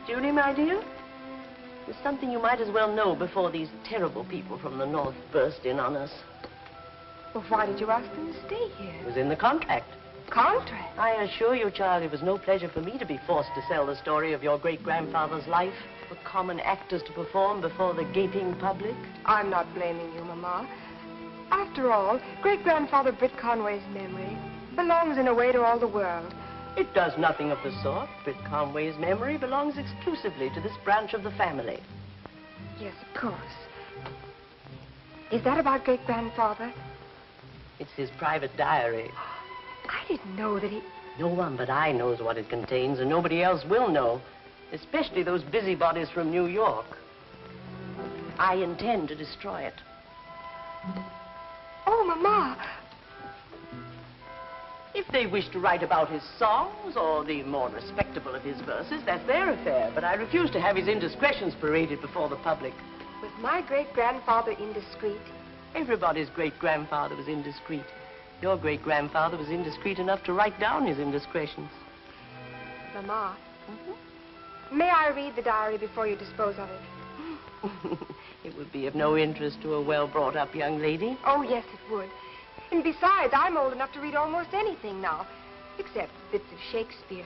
Julie, my dear, there's something you might as well know before these terrible people from the north burst in on us. Well, why did you ask them to stay here? It was in the contract. Contract? I assure you, child, it was no pleasure for me to be forced to sell the story of your great-grandfather's life for common actors to perform before the gaping public. I'm not blaming you, Mama. After all, great-grandfather Britt Conway's memory belongs in a way to all the world. It does nothing of the sort. Britt Conway's memory belongs exclusively to this branch of the family. Yes, of course. Is that about great-grandfather? It's his private diary. I didn't know that he... No one but I knows what it contains, and nobody else will know, especially those busybodies from New York. I intend to destroy it. Oh, Mama. If they wish to write about his songs or the more respectable of his verses, that's their affair. But I refuse to have his indiscretions paraded before the public. Was my great-grandfather indiscreet? Everybody's great-grandfather was indiscreet. Your great-grandfather was indiscreet enough to write down his indiscretions. Mama, may I read the diary before you dispose of it? It would be of no interest to a well-brought-up young lady. Oh, yes, it would. And besides, I'm old enough to read almost anything now, except bits of Shakespeare.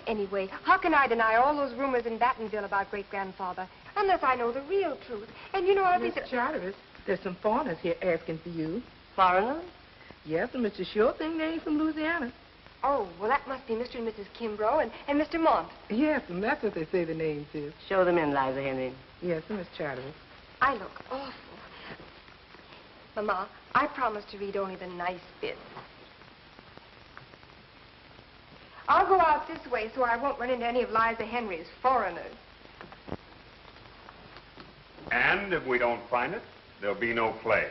Anyway, how can I deny all those rumors in Battenville about great-grandfather, unless I know the real truth? And you know, I think Miss Charteris, there's some foreigners here asking for you. Foreigners? Yes, and Mr. Sure think they ain't from Louisiana. Oh, well, that must be Mr. and Mrs. Kimbrough and Mr. Mont. Yes, and that's what they say the names is. Show them in, Liza Henry. Yes, and Miss Charteris. I look awful. Mama, I promise to read only the nice bits. I'll go out this way so I won't run into any of Liza Henry's foreigners. And if we don't find it, there'll be no play.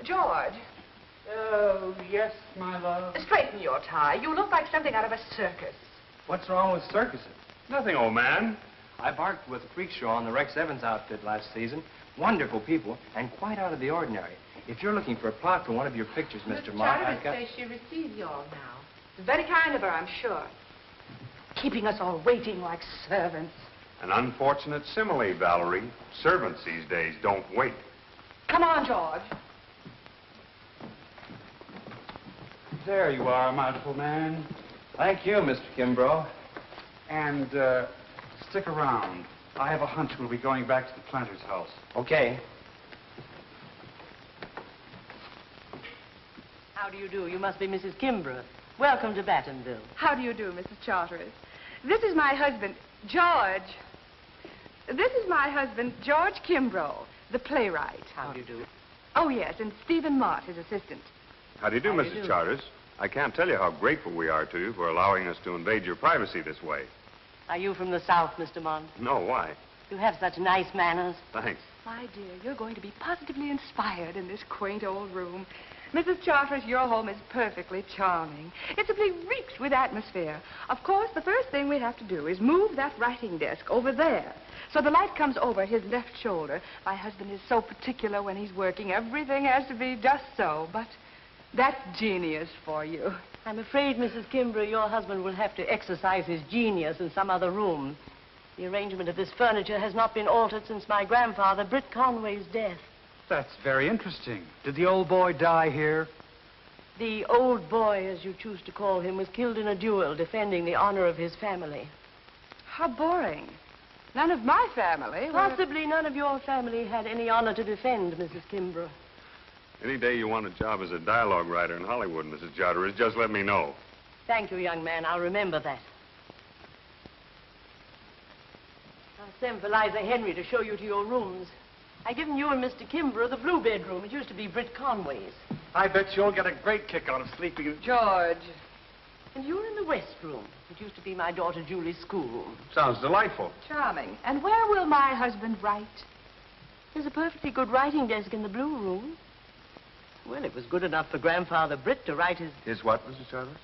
George, Oh, yes, my love. straighten your tie. You look like something out of a circus. What's wrong with circuses? Nothing, old man. I barked with a freak show on the Rex Evans outfit last season. Wonderful people, and quite out of the ordinary. If you're looking for a plot for one of your pictures, Mr. Mott, I've got... says she receives you all now. It's very kind of her, I'm sure. Keeping us all waiting like servants. An unfortunate simile, Valerie. Servants these days don't wait. Come on, George. There you are, my little man. Thank you, Mr. Kimbrough. And, stick around. I have a hunch we'll be going back to the planter's house. Okay. How do you do? You must be Mrs. Kimbrough. Welcome to Battenville. How do you do, Mrs. Charteris? This is my husband, George. This is my husband, George Kimbrough, the playwright. How do you do? Oh, yes, and Stephen Mott, his assistant. How do you do, How do you Mrs. do? Charters? I can't tell you how grateful we are to you for allowing us to invade your privacy this way. Are you from the South, Mr. Mont? No, why? You have such nice manners. Thanks. My dear, you're going to be positively inspired in this quaint old room. Mrs. Charteris, your home is perfectly charming. It simply reeks with atmosphere. Of course, the first thing we have to do is move that writing desk over there, so the light comes over his left shoulder. My husband is so particular when he's working. Everything has to be just so, but that's genius for you. I'm afraid, Mrs. Kimbrough, your husband will have to exercise his genius in some other room. The arrangement of this furniture has not been altered since my grandfather, Britt Conway's death. That's very interesting. Did the old boy die here? The old boy, as you choose to call him, was killed in a duel defending the honor of his family. How boring. None of my family were... Possibly none of your family had any honor to defend, Mrs. Kimbrough. Any day you want a job as a dialogue writer in Hollywood, Mrs. Charters, just let me know. Thank you, young man. I'll remember that. I'll send for Liza Henry to show you to your rooms. I've given you and Mr. Kimbrough the blue bedroom. It used to be Britt Conway's. I bet you'll get a great kick out of sleeping in... George. And you're in the west room. It used to be my daughter Julie's schoolroom. Sounds delightful. Charming. And where will my husband write? There's a perfectly good writing desk in the blue room. Well, it was good enough for Grandfather Britt to write His what, Mrs. Charters?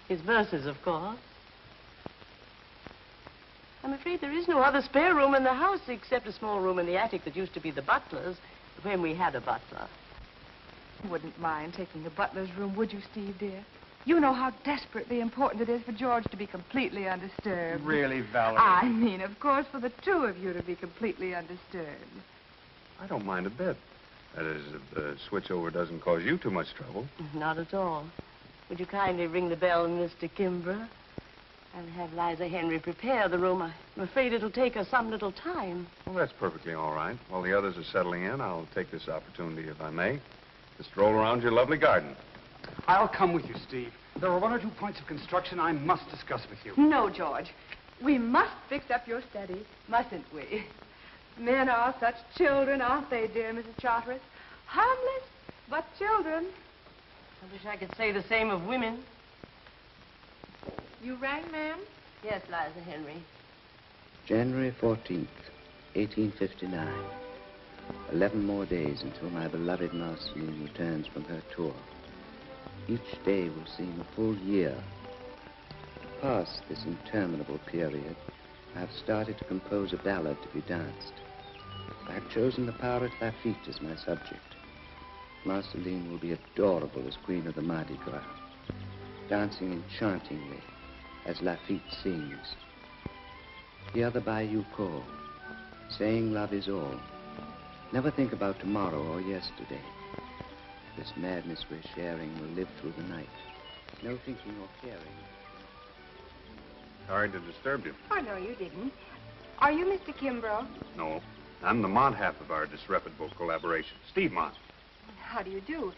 his verses, of course. I'm afraid there is no other spare room in the house except a small room in the attic that used to be the butler's when we had a butler. You wouldn't mind taking the butler's room, would you, Steve, dear? You know how desperately important it is for George to be completely undisturbed. Really, Valerie? I mean, of course, for the two of you to be completely undisturbed. I don't mind a bit. That is, if the switchover doesn't cause you too much trouble. Not at all. Would you kindly ring the bell, Mr. Kimbrough? I'll have Liza Henry prepare the room. I'm afraid it'll take her some little time. Well, that's perfectly all right. While the others are settling in, I'll take this opportunity, if I may, to stroll around your lovely garden. I'll come with you, Steve. There are one or two points of construction I must discuss with you. No, George. We must fix up your study, mustn't we? Men are such children, aren't they, dear Mrs. Charteris? Harmless, but children. I wish I could say the same of women. You rang, ma'am? Yes, Liza Henry. January 14th, 1859. 11 more days until my beloved Marceline returns from her tour. Each day will seem a full year. To pass this interminable period, I have started to compose a ballad to be danced. I have chosen the Power at Lafitte as my subject. Marceline will be adorable as Queen of the Mardi Gras, dancing enchantingly as Lafitte sings. Hear the bayou call, saying love is all. Never think about tomorrow or yesterday. This madness we're sharing will live through the night. No thinking or caring. Sorry to disturb you. Oh, no, you didn't. Are you Mr. Kimbrough? No, I'm the Mont half of our disreputable collaboration. Steve Mont. How do you do?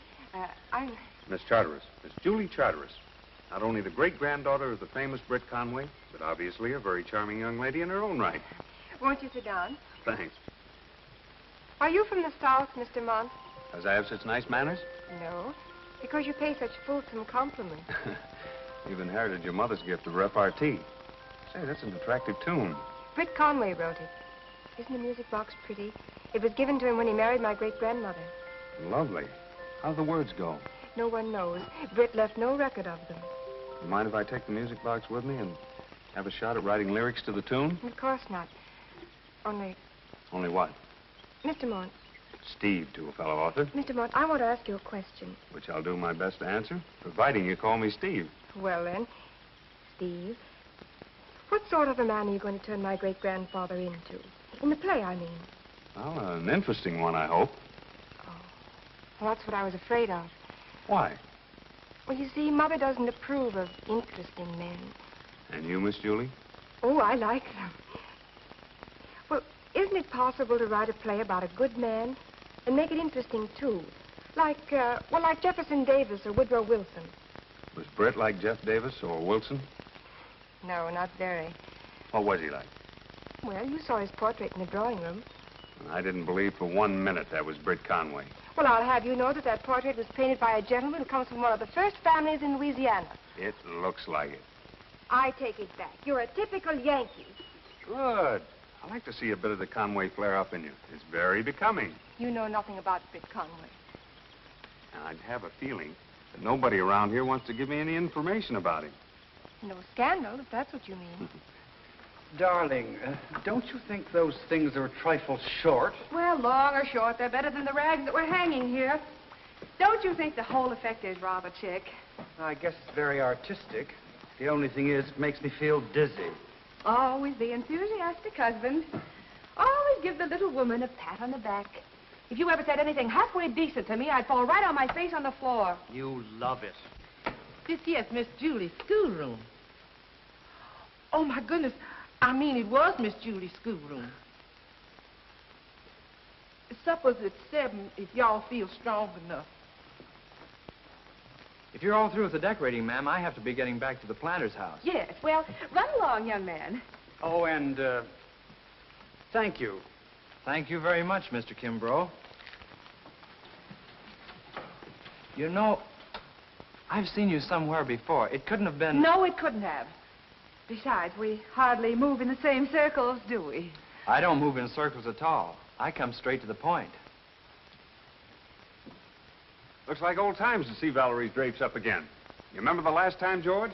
I'm... Miss Charteris. Miss Julie Charteris. Not only the great-granddaughter of the famous Britt Conway, but obviously a very charming young lady in her own right. Won't you sit down? Thanks. Are you from the South, Mr. Mont? Because I have such nice manners? No, because you pay such fulsome compliments. You've inherited your mother's gift of repartee. Say, that's an attractive tune. Britt Conway wrote it. Isn't the music box pretty? It was given to him when he married my great-grandmother. Lovely. How'd the words go? No one knows. Britt left no record of them. You mind if I take the music box with me and have a shot at writing lyrics to the tune? Of course not. Only, Only what? Mr. Mont, Steve, to a fellow author, Mr. Mont, I want to ask you a question. which I'll do my best to answer, providing you call me Steve. Well, then, Steve, what sort of a man are you going to turn my great-grandfather into? In the play, I mean. Well, an interesting one, I hope. Well, that's what I was afraid of. Why? Well, you see, Mother doesn't approve of interesting men. And you, Miss Julie? Oh, I like them. Well, isn't it possible to write a play about a good man and make it interesting, too? Like Jefferson Davis or Woodrow Wilson. Was Britt like Jeff Davis or Wilson? No, not very. What was he like? Well, you saw his portrait in the drawing room. I didn't believe for 1 minute that was Britt Conway. Well, I'll have you know that that portrait was painted by a gentleman who comes from one of the first families in Louisiana. It looks like it. I take it back. You're a typical Yankee. Good. I like to see a bit of the Conway flare up in you. It's very becoming. You know nothing about Britt Conway. And I have a feeling that nobody around here wants to give me any information about him. No scandal, if that's what you mean. Darling, don't you think those things are a trifle short? Well, long or short, they're better than the rags that we're hanging here. Don't you think the whole effect is rather chic? I guess it's very artistic. The only thing is, it makes me feel dizzy. Always the enthusiastic husband. Always give the little woman a pat on the back. If you ever said anything halfway decent to me, I'd fall right on my face on the floor. You love it. This here's Miss Julie's schoolroom. Oh, my goodness. I mean, it was Miss Julie's schoolroom. Supper's at 7 if y'all feel strong enough. If you're all through with the decorating, ma'am, I have to be getting back to the planter's house. Yes, well, run along, young man. Oh, and, thank you. Thank you very much, Mr. Kimbrough. You know, I've seen you somewhere before. It couldn't have been... No, it couldn't have. Besides, we hardly move in the same circles, do we? I don't move in circles at all. I come straight to the point. Looks like old times to see Valerie's drapes up again. You remember the last time, George?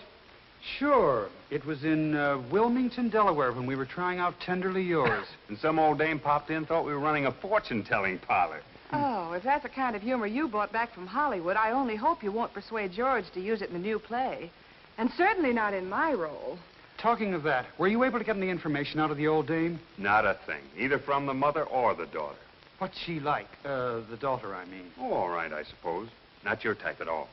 Sure. It was in Wilmington, Delaware, when we were trying out Tenderly Yours. And some old dame popped in, thought we were running a fortune-telling parlor. Oh, if that's the kind of humor you brought back from Hollywood, I only hope you won't persuade George to use it in the new play. And certainly not in my role. Talking of that, were you able to get any information out of the old dame? Not a thing, either from the mother or the daughter. What's she like? The daughter, I mean. Oh, all right, I suppose. Not your type at all.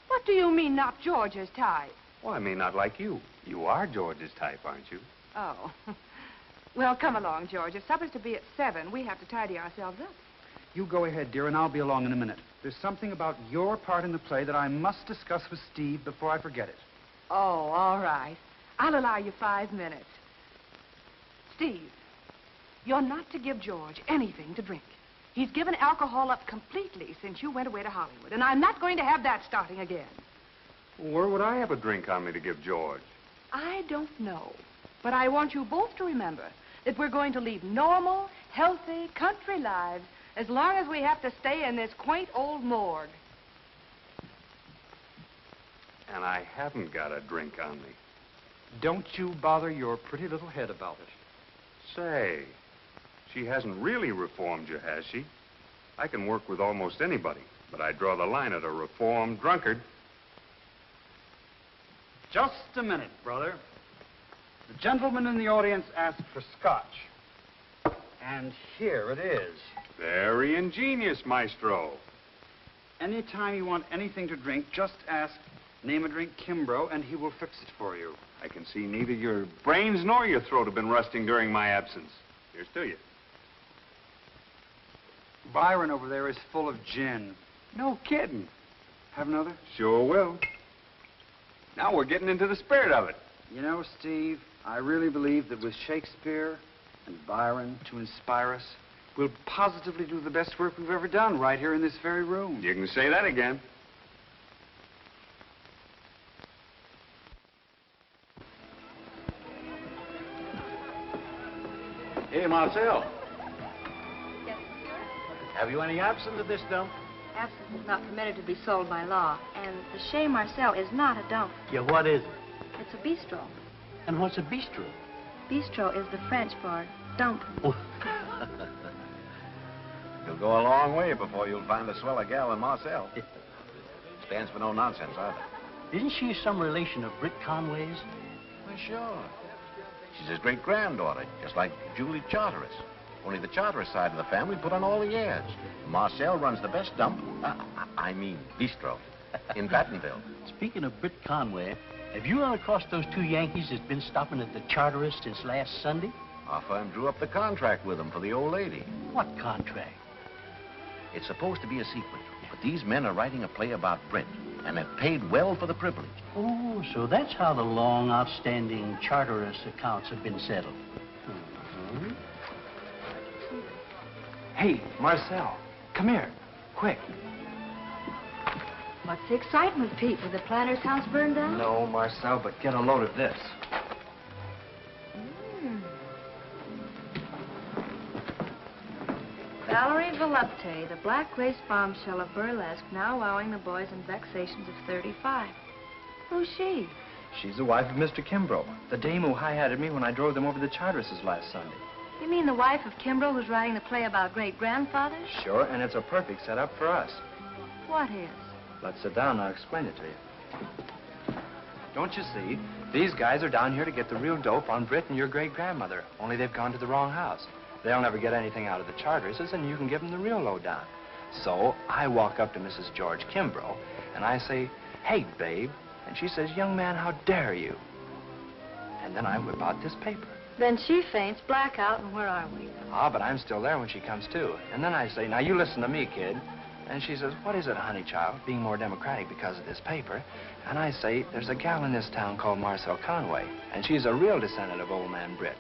What do you mean, not George's type? Well, I mean, not like you. You are George's type, aren't you? Oh. Well, come along, George. If supper's to be at 7, we have to tidy ourselves up. You go ahead, dear, and I'll be along in a minute. There's something about your part in the play that I must discuss with Steve before I forget it. Oh, all right. I'll allow you 5 minutes. Steve, you're not to give George anything to drink. He's given alcohol up completely since you went away to Hollywood, and I'm not going to have that starting again. Where would I have a drink on me to give George? I don't know, but I want you both to remember that we're going to lead normal, healthy, country lives as long as we have to stay in this quaint old morgue. And I haven't got a drink on me. Don't you bother your pretty little head about it. Say, she hasn't really reformed you, has she? I can work with almost anybody, but I draw the line at a reformed drunkard. Just a minute, brother. The gentleman in the audience asked for scotch. And here it is. Very ingenious, Maestro. Anytime you want anything to drink, just ask, name a drink Kimbrough, and he will fix it for you. I can see neither your brains nor your throat have been rusting during my absence. Here's to you. Byron over there is full of gin. No kidding. Have another? Sure will. Now we're getting into the spirit of it. You know, Steve, I really believe that with Shakespeare and Byron to inspire us, we'll positively do the best work we've ever done right here in this very room. You can say that again. Hey, Marcel. Yes, monsieur? Have you any absinthe at this dump? Absinthe is not permitted to be sold by law, and the Chez Marcel is not a dump. Yeah, what is it? It's a bistro. And what's a bistro? Bistro is the French for dump. Oh. You'll go a long way before you'll find a sweller gal in Marcel. Stands for no nonsense, either. Isn't she some relation of Britt Conway's? Well, sure. She's his great-granddaughter, just like Julie Charteris. Only the Charteris side of the family put on all the airs. Marcel runs the best dump, I mean bistro, in Battenville. Speaking of Britt Conway, have you run across those two Yankees that's been stopping at the Charteris since last Sunday? Our firm drew up the contract with them for the old lady. What contract? It's supposed to be a secret, but these men are writing a play about Britt, and have paid well for the privilege. Oh, so that's how the long outstanding Charteris accounts have been settled. Mm-hmm. Hey, Marcel, come here, quick. What's the excitement, Pete? Did the planter's house burn down? No, Marcel, but get a load of this. Valerie Volupte, the black lace bombshell of burlesque, now wowing the boys in vexations of 35. Who's she? She's the wife of Mr. Kimbrough, the dame who high-hatted me when I drove them over to the Charterises last Sunday. You mean the wife of Kimbrough who's writing the play about great-grandfathers? Sure, and it's a perfect setup for us. What is? Let's sit down and I'll explain it to you. Don't you see? These guys are down here to get the real dope on Britt and your great-grandmother, only they've gone to the wrong house. They'll never get anything out of the Charterises, and you can give them the real lowdown. So I walk up to Mrs. George Kimbrough, and I say, "Hey, babe." And she says, "Young man, how dare you?" And then I whip out this paper. Then she faints, blackout, and where are we? Ah, but I'm still there when she comes to. And then I say, "Now, you listen to me, kid." And she says, "What is it, honey child?" Being more democratic because of this paper. And I say, "There's a gal in this town called Marcel Conway, and she's a real descendant of old man Britt.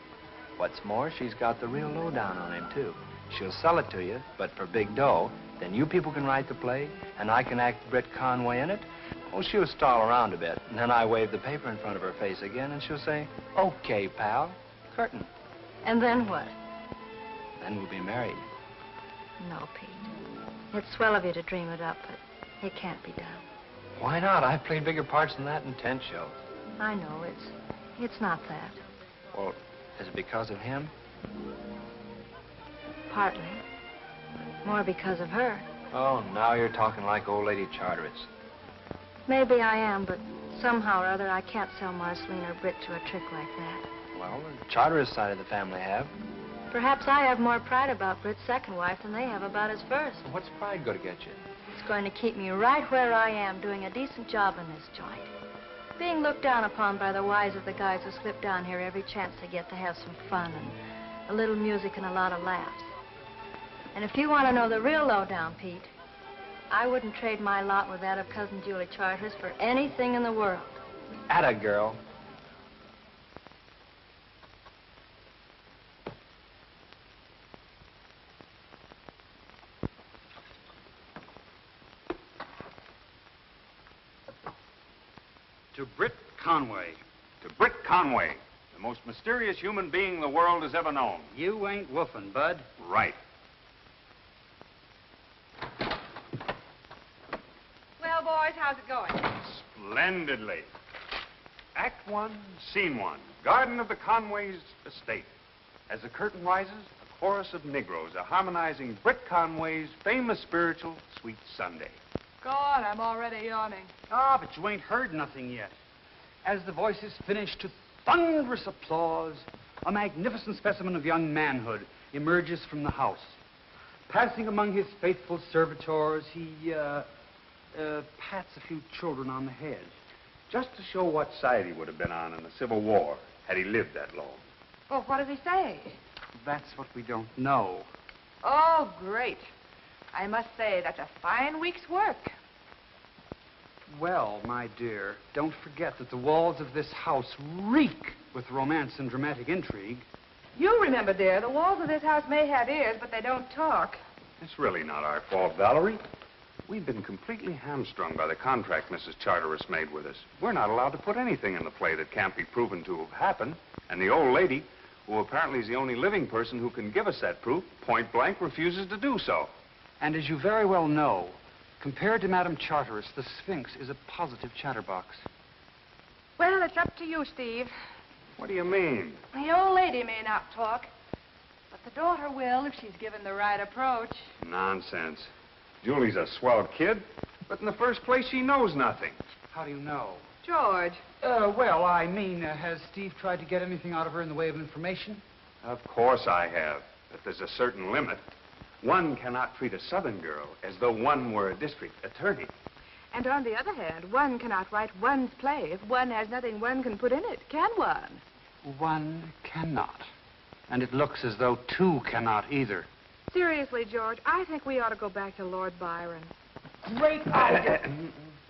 What's more, she's got the real lowdown on him, too. She'll sell it to you, but for big dough. Then you people can write the play, and I can act Britt Conway in it. Oh, she'll stall around a bit, and then I wave the paper in front of her face again, and she'll say, "Okay, pal, curtain." And then what? Then we'll be married. No, Pete. It's swell of you to dream it up, but it can't be done. Why not? I've played bigger parts than that in 10 shows. I know, it's not that. Well, is it because of him? Partly. More because of her. Oh, now you're talking like old lady Charteris. Maybe I am, but somehow or other I can't sell Marceline or Britt to a trick like that. Well, the Charteris side of the family have. Perhaps I have more pride about Britt's second wife than they have about his first. What's pride going to get you? It's going to keep me right where I am, doing a decent job in this joint. Being looked down upon by the wives of the guys who slip down here every chance they get to have some fun and a little music and a lot of laughs. And if you want to know the real lowdown, Pete, I wouldn't trade my lot with that of Cousin Julie Charteris for anything in the world. Atta girl. To Britt Conway. To Britt Conway, the most mysterious human being the world has ever known. You ain't woofing, Bud. Right. Well, boys, how's it going? Splendidly. Act 1, Scene 1. Garden of the Conways' estate. As the curtain rises, a chorus of Negroes are harmonizing Britt Conway's famous spiritual, Sweet Sunday. God, I'm already yawning. Ah, but you ain't heard nothing yet. As the voices finish to thunderous applause, a magnificent specimen of young manhood emerges from the house. Passing among his faithful servitors, he pats a few children on the head. Just to show what side he would have been on in the Civil War had he lived that long. Well, what does he say? That's what we don't know. Oh, great. I must say, that's a fine week's work. Well, my dear, don't forget that the walls of this house reek with romance and dramatic intrigue. You remember, dear, the walls of this house may have ears, but they don't talk. It's really not our fault, Valerie. We've been completely hamstrung by the contract Mrs. Charteris made with us. We're not allowed to put anything in the play that can't be proven to have happened. And the old lady, who apparently is the only living person who can give us that proof, point blank refuses to do so. And as you very well know, compared to Madame Charteris, the Sphinx is a positive chatterbox. Well, it's up to you, Steve. What do you mean? The old lady may not talk, but the daughter will if she's given the right approach. Nonsense. Julie's a swell kid, but in the first place, she knows nothing. How do you know? George. Well, I mean, has Steve tried to get anything out of her in the way of information? Of course I have, but there's a certain limit. One cannot treat a Southern girl as though one were a district attorney. And on the other hand, one cannot write one's play if one has nothing one can put in it, can one? One cannot. And it looks as though two cannot either. Seriously, George, I think we ought to go back to Lord Byron. Great idea.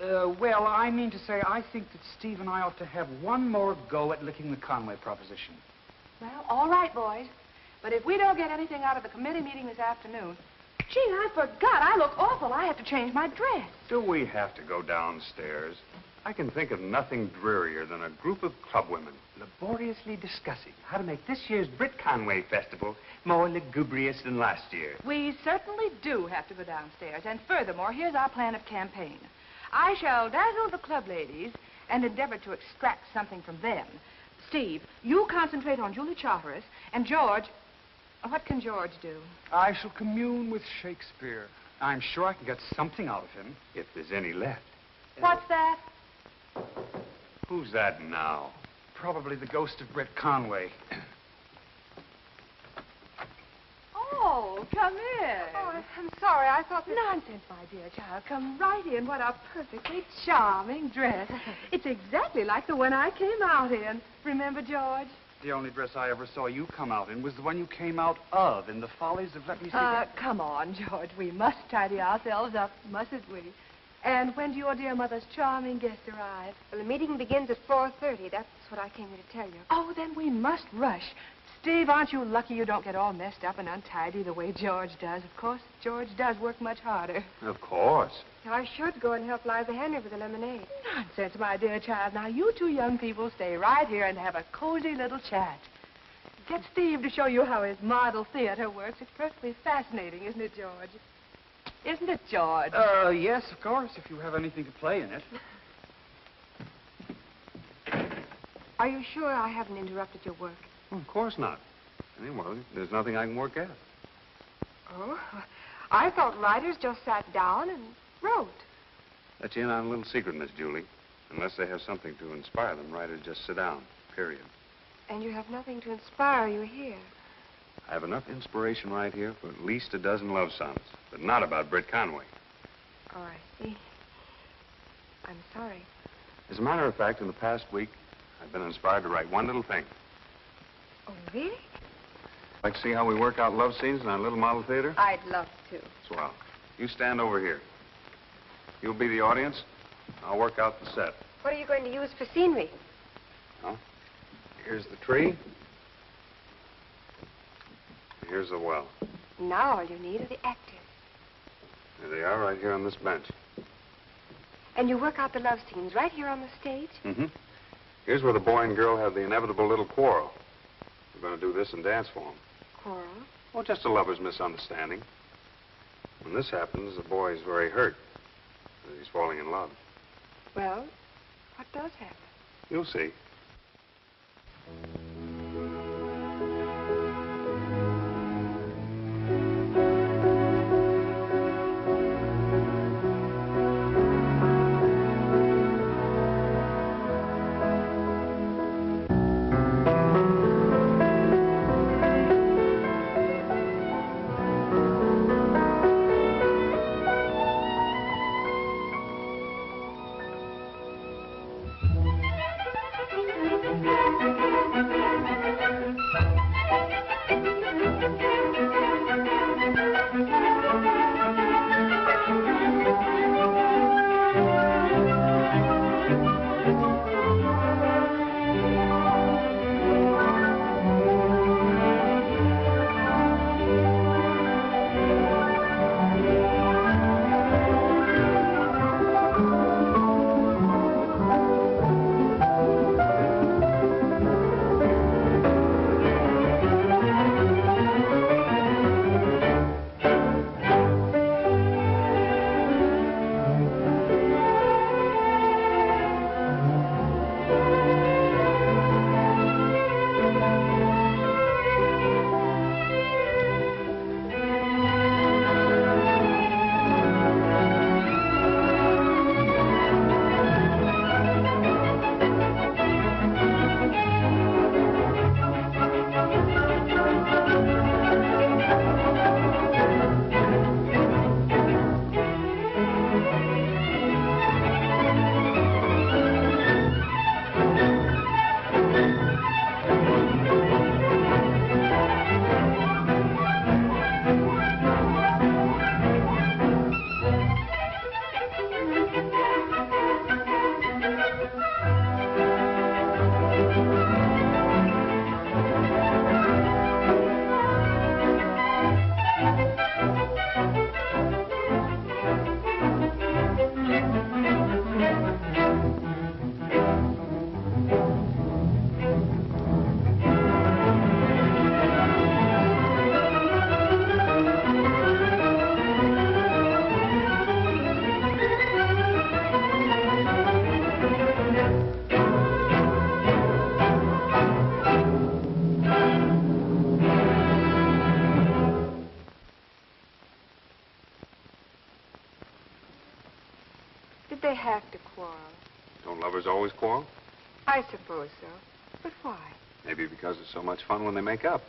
Well, I mean to say, I think that Steve and I ought to have one more go at licking the Conway proposition. Well, all right, boys. But if we don't get anything out of the committee meeting this afternoon... Gee, I forgot. I look awful. I have to change my dress. Do we have to go downstairs? I can think of nothing drearier than a group of clubwomen laboriously discussing how to make this year's Britt Conway Festival more lugubrious than last year. We certainly do have to go downstairs. And furthermore, here's our plan of campaign. I shall dazzle the club ladies and endeavor to extract something from them. Steve, you concentrate on Julie Charteris, and George... What can George do? I shall commune with Shakespeare. I'm sure I can get something out of him. If there's any left. What's that? Who's that now? Probably the ghost of Britt Conway. Oh, come in. Oh, I'm sorry. I thought that... Nonsense, my dear child. Come right in. What a perfectly charming dress. It's exactly like the one I came out in. Remember, George? The only dress I ever saw you come out in was the one you came out of in the Follies of Let Me See. Come on, George. We must tidy ourselves up, mustn't we? And when do your dear mother's charming guest arrive? Well, the meeting begins at 4:30. That's what I came here to tell you. Oh, then we must rush. Steve, aren't you lucky you don't get all messed up and untidy the way George does? Of course, George does work much harder. Of course. Now, I should go and help Liza Henry with the lemonade. Nonsense, my dear child. Now, you two young people stay right here and have a cozy little chat. Get Steve to show you how his model theater works. It's perfectly fascinating, isn't it, George? Isn't it, George? Yes, of course, if you have anything to play in it. Are you sure I haven't interrupted your work? Well, of course not. Anyway, there's nothing I can work at. Oh? I thought writers just sat down and wrote. Let you in on a little secret, Miss Julie. Unless they have something to inspire them, writers just sit down, period. And you have nothing to inspire you here. I have enough inspiration right here for at least a dozen love sonnets, but not about Britt Conway. Oh, I see. I'm sorry. As a matter of fact, in the past week, I've been inspired to write one little thing. Oh, really? Like to see how we work out love scenes in our little model theater? I'd love to. Swell. You stand over here. You'll be the audience. I'll work out the set. What are you going to use for scenery? Well, here's the tree. Here's the well. Now all you need are the actors. There they are, right here on this bench. And you work out the love scenes right here on the stage? Mm-hmm. Here's where the boy and girl have the inevitable little quarrel. We're going to do this and dance for them. Quarrel? Well, just a lover's misunderstanding. When this happens, the boy is very hurt. He's falling in love. Well, what does happen? You'll see. They have to quarrel. Don't lovers always quarrel? I suppose so. But why? Maybe because it's so much fun when they make up.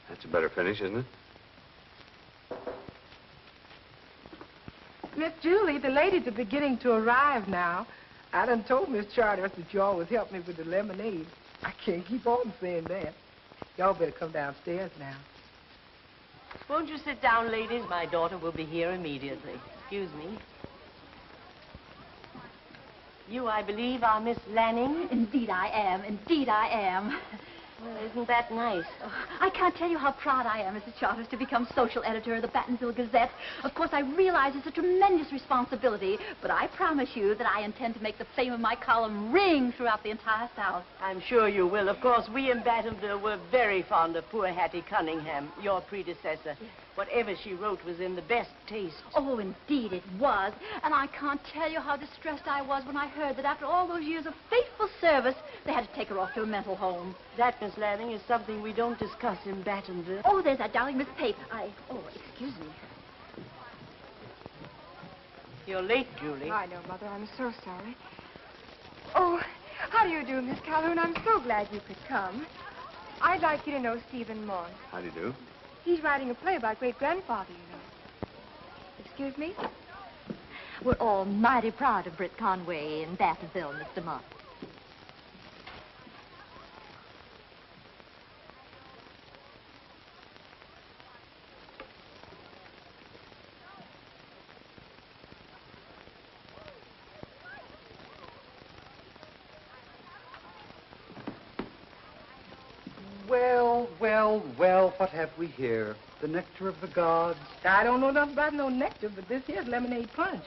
That's a better finish, isn't it? Miss Julie, the ladies are beginning to arrive now. I done told Miss Charteris that you always help me with the lemonade. I can't keep on saying that. Y'all better come downstairs now. Won't you sit down, ladies? My daughter will be here immediately. Excuse me. You, I believe, are Miss Lanning? Indeed I am. Indeed I am. Well, isn't that nice? Oh, I can't tell you how proud I am, Mrs. Charters, to become social editor of the Battenville Gazette. Of course, I realize it's a tremendous responsibility, but I promise you that I intend to make the fame of my column ring throughout the entire South. I'm sure you will. Of course, we in Battenville were very fond of poor Hattie Cunningham, your predecessor. Yes. Whatever she wrote was in the best taste. Oh, indeed it was. And I can't tell you how distressed I was when I heard that after all those years of faithful service, they had to take her off to a mental home. That, Miss Lanning, is something we don't discuss in Battenville. Oh, there's that darling Miss Pape. Oh, excuse me. You're late, Julie. I know, Mother. I'm so sorry. Oh, how do you do, Miss Calhoun? I'm so glad you could come. I'd like you to know Stephen Moss. How do you do? He's writing a play about great-grandfather, you know. Excuse me? We're all mighty proud of Britt Conway in Battenville, Mr. Mott. Well, what have we here? The nectar of the gods? I don't know nothing about no nectar, but this here's lemonade punch.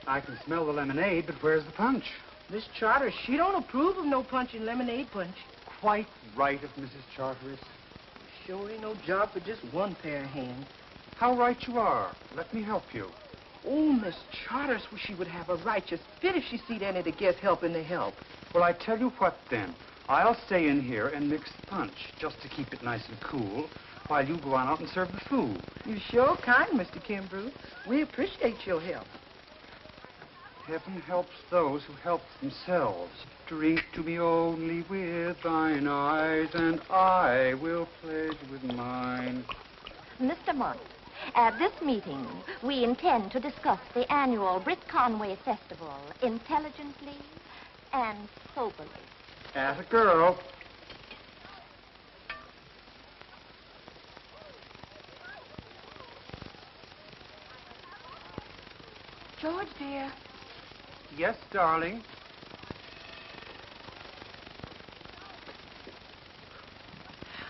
I can smell the lemonade, but where's the punch? Miss Charter, she don't approve of no punch in lemonade punch. Quite right of Mrs. Charteris. Sure ain't no job for just one pair of hands. How right you are. Let me help you. Oh, Miss Charters, well, she would have a righteous fit if she see any of the guests helping to help. Well, I tell you what, then. I'll stay in here and mix the punch, just to keep it nice and cool, while you go on out and serve the food. You sure kind, Mr. Kimbrough. We appreciate your help. Heaven helps those who help themselves. Drink to me only with thine eyes, and I will pledge with mine. Mr. Mott, at this meeting, we intend to discuss the annual Britt Conway Festival intelligently and soberly. As a girl. George, dear. Yes, darling.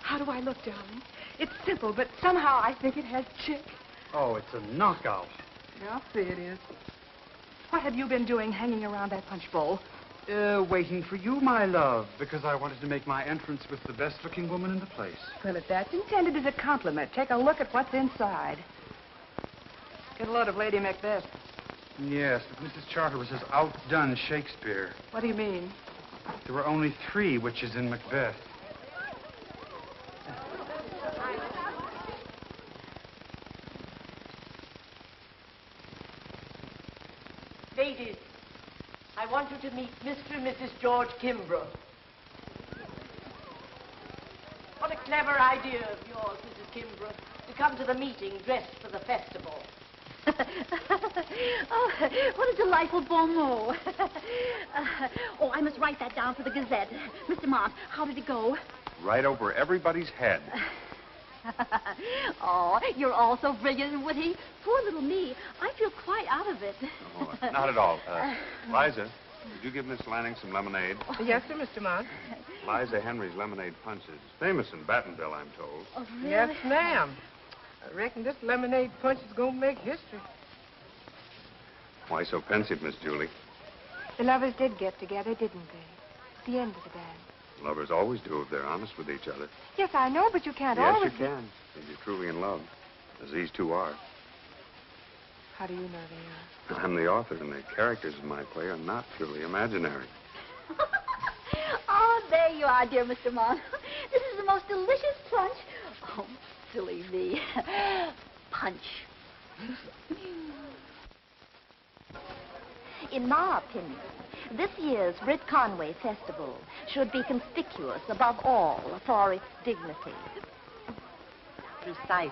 How do I look, darling? It's simple, but somehow I think it has chick. Oh, it's a knockout. I'll see it is. What have you been doing hanging around that punch bowl? Waiting for you, my love, because I wanted to make my entrance with the best-looking woman in the place. Well, if that's intended as a compliment, take a look at what's inside. Get a load of Lady Macbeth. Yes, but Mrs. Charteris has outdone Shakespeare. What do you mean? There were only 3 witches in Macbeth. Ladies, I want you to meet Mr. and Mrs. George Kimbrough. What a clever idea of yours, Mrs. Kimbrough, to come to the meeting dressed for the festival. Oh, what a delightful bon mot. Oh, I must write that down for the Gazette. Mr. Mott, how did it go? Right over everybody's head. Oh, you're all so brilliant and witty. Poor little me. I feel quite out of it. Oh, not at all. Liza, did you give Miss Lanning some lemonade? Yes, sir, Mr. Mott. Liza Henry's lemonade punch is famous in Battenville, I'm told. Oh, really? Yes, ma'am. I reckon this lemonade punch is going to make history. Why so pensive, Miss Julie? The lovers did get together, didn't they? At the end of the dance. Lovers always do if they're honest with each other. Yes, I know, but you can't Yes, always... you can, if you're truly in love, as these 2 are. How do you know they are? I'm the author, and the characters in my play are not purely imaginary. Oh, there you are, dear Mr. Mott. This is the most delicious punch. Oh, silly me. Punch. In my opinion, this year's Britt Conway Festival should be conspicuous above all for its dignity. Precisely.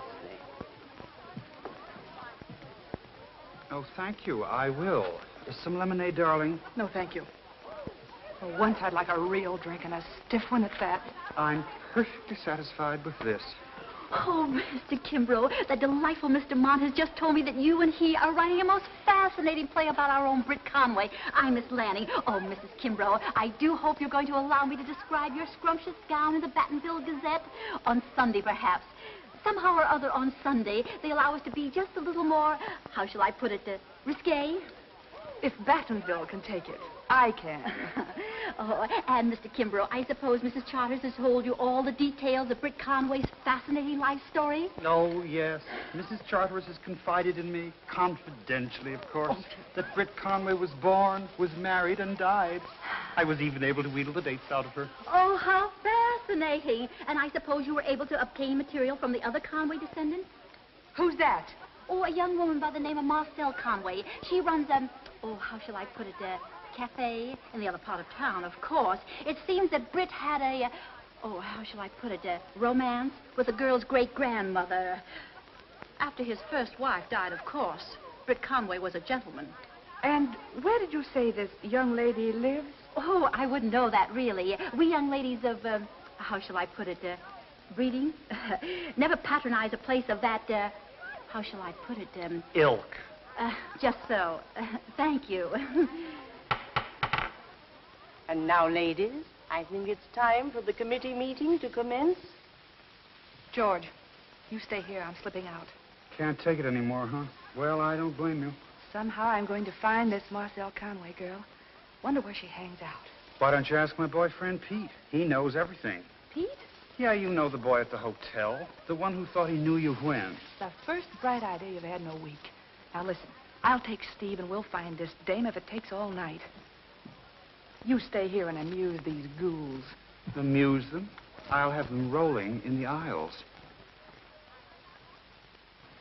Oh, thank you. I will. Some lemonade, darling? No, thank you. For once, I'd like a real drink, and a stiff one at that. I'm perfectly satisfied with this. Oh, Mr. Kimbrough, that delightful Mr. Mott has just told me that you and he are writing a most fascinating play about our own Britt Conway. I'm Miss Lanning. Oh, Mrs. Kimbrough, I do hope you're going to allow me to describe your scrumptious gown in the Battenville Gazette. On Sunday, perhaps. Somehow or other on Sunday, they allow us to be just a little more, how shall I put it, risque? If Battenville can take it, I can. Oh, and Mr. Kimbrough, I suppose Mrs. Charters has told you all the details of Britt Conway's fascinating life story? Oh, yes. Mrs. Charteris has confided in me, confidentially, of course, that Britt Conway was born, was married, and died. I was even able to wheedle the dates out of her. Oh, how fascinating. And I suppose you were able to obtain material from the other Conway descendants? Who's that? Oh, a young woman by the name of Marcelle Conway. She runs how shall I put it, cafe in the other part of town, of course. It seems that Britt had how shall I put it, romance with the girl's great-grandmother. After his first wife died, of course. Britt Conway was a gentleman. And where did you say this young lady lives? Oh, I wouldn't know that, really. We young ladies of, how shall I put it, breeding, never patronize a place of that, how shall I put it, Ilk. Just so. Thank you. And now, ladies, I think it's time for the committee meeting to commence. George, you stay here. I'm slipping out. Can't take it anymore, huh? Well, I don't blame you. Somehow I'm going to find this Marcelle Conway girl. Wonder where she hangs out. Why don't you ask my boyfriend, Pete? He knows everything. Pete? Yeah, you know the boy at the hotel. The one who thought he knew you when. The first bright idea you've had in a week. Now, listen. I'll take Steve and we'll find this dame if it takes all night. You stay here and amuse these ghouls. Amuse them? I'll have them rolling in the aisles.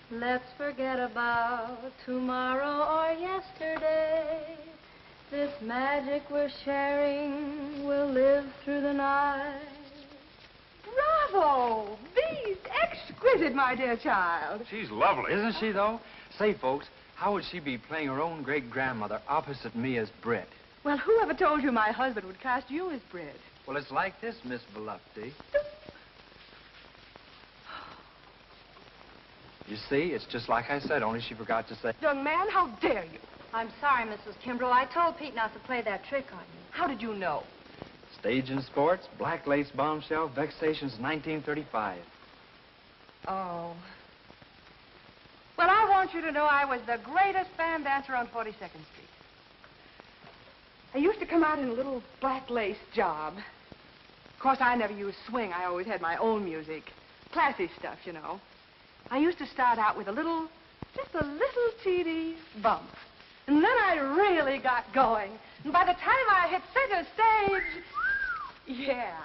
Let's forget about tomorrow or yesterday. This magic we're sharing will live through the night. Bravo! Bee's exquisite, my dear child. She's lovely. Isn't she, though? Say, folks, how would she be playing her own great-grandmother opposite me as Britt? Well, whoever told you my husband would cast you as Britt? Well, it's like this, Miss Volupty. You see, it's just like I said, only she forgot to say... Young man, how dare you? I'm sorry, Mrs. Kimbrough. I told Pete not to play that trick on you. How did you know? Stage and sports, black lace bombshell, vexations, 1935. Oh. Well, I want you to know I was the greatest band dancer on 42nd Street. I used to come out in a little black lace job. Of course, I never used swing. I always had my own music. Classy stuff, you know. I used to start out with just a little teeny bump. And then I really got going. And by the time I hit center stage, yeah.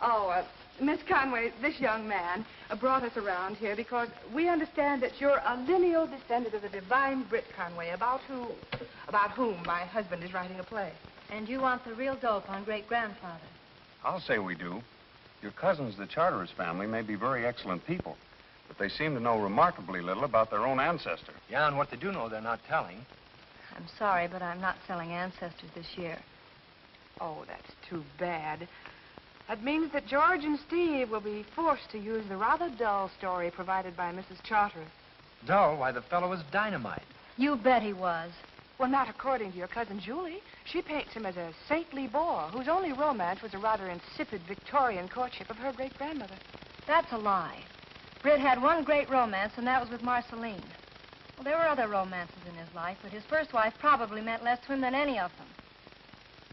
Oh, Miss Conway, this young man brought us around here because we understand that you're a lineal descendant of the divine Britt Conway, about whom my husband is writing a play. And you want the real dope on great-grandfather. I'll say we do. Your cousins, the Charteris family, may be very excellent people, but they seem to know remarkably little about their own ancestor. Yeah, and what they do know, they're not telling. I'm sorry, but I'm not selling ancestors this year. Oh, that's too bad. That means that George and Steve will be forced to use the rather dull story provided by Mrs. Charteris. Dull? Why, the fellow was dynamite. You bet he was. Well, not according to your cousin Julie. She paints him as a saintly boor whose only romance was a rather insipid Victorian courtship of her great-grandmother. That's a lie. Britt had one great romance, and that was with Marceline. Well, there were other romances in his life, but his first wife probably meant less to him than any of them.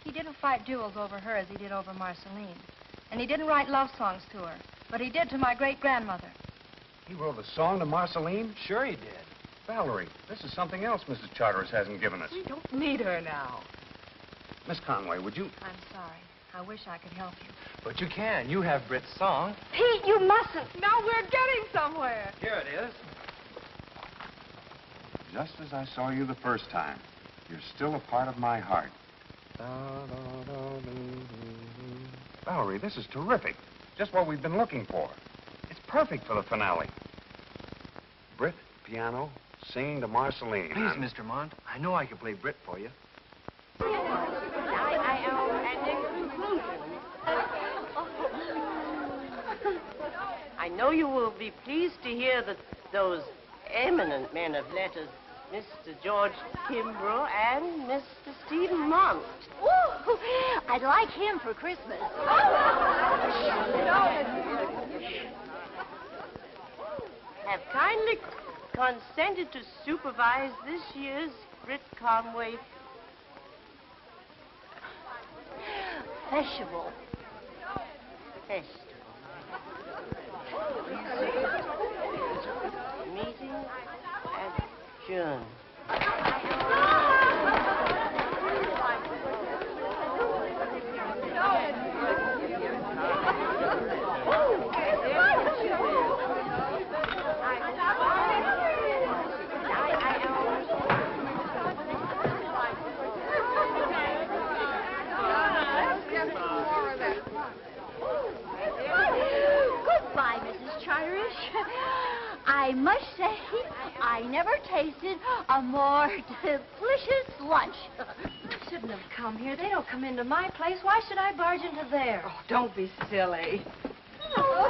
He didn't fight duels over her as he did over Marceline. And he didn't write love songs to her, but he did to my great-grandmother. He wrote a song to Marceline? Sure he did. Valerie, this is something else Mrs. Charteris hasn't given us. We don't need her now. Miss Conway, would you... I'm sorry. I wish I could help you. But you can. You have Britt's song. Pete, you mustn't. Now we're getting somewhere. Here it is. Just as I saw you the first time, you're still a part of my heart. Valerie, this is terrific. Just what we've been looking for. It's perfect for the finale. Britt, piano, singing to Marceline. Please, Mr. Mont. I know I can play Britt for you. I know you will be pleased to hear that those eminent men of letters, Mr. George Kimbrough and Mr. Stephen Mont. Ooh, I'd like him for Christmas. Have kindly consented to supervise this year's Britt Conway Festival. Meeting adjourned. Goodbye, Mrs. Charterish. I must say, I never tasted a more delicious lunch. I shouldn't have come here. They don't come into my place. Why should I barge into theirs? Oh, don't be silly. Oh,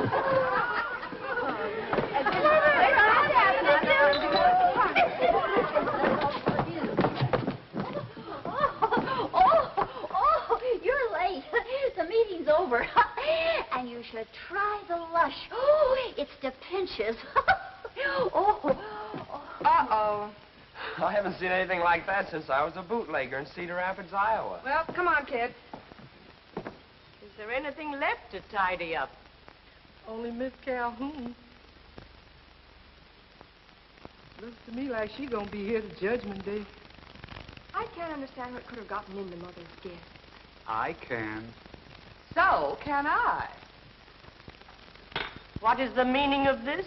you're late. The meeting's over. And you should try the lush. Oh, it's DePinch's. Uh-oh. I haven't seen anything like that since I was a bootlegger in Cedar Rapids, Iowa. Well, come on, kid. Is there anything left to tidy up? Only Miss Calhoun. Looks to me like she's gonna be here to Judgment Day. I can't understand what could have gotten into Mother's guest. I can. So can I. What is the meaning of this?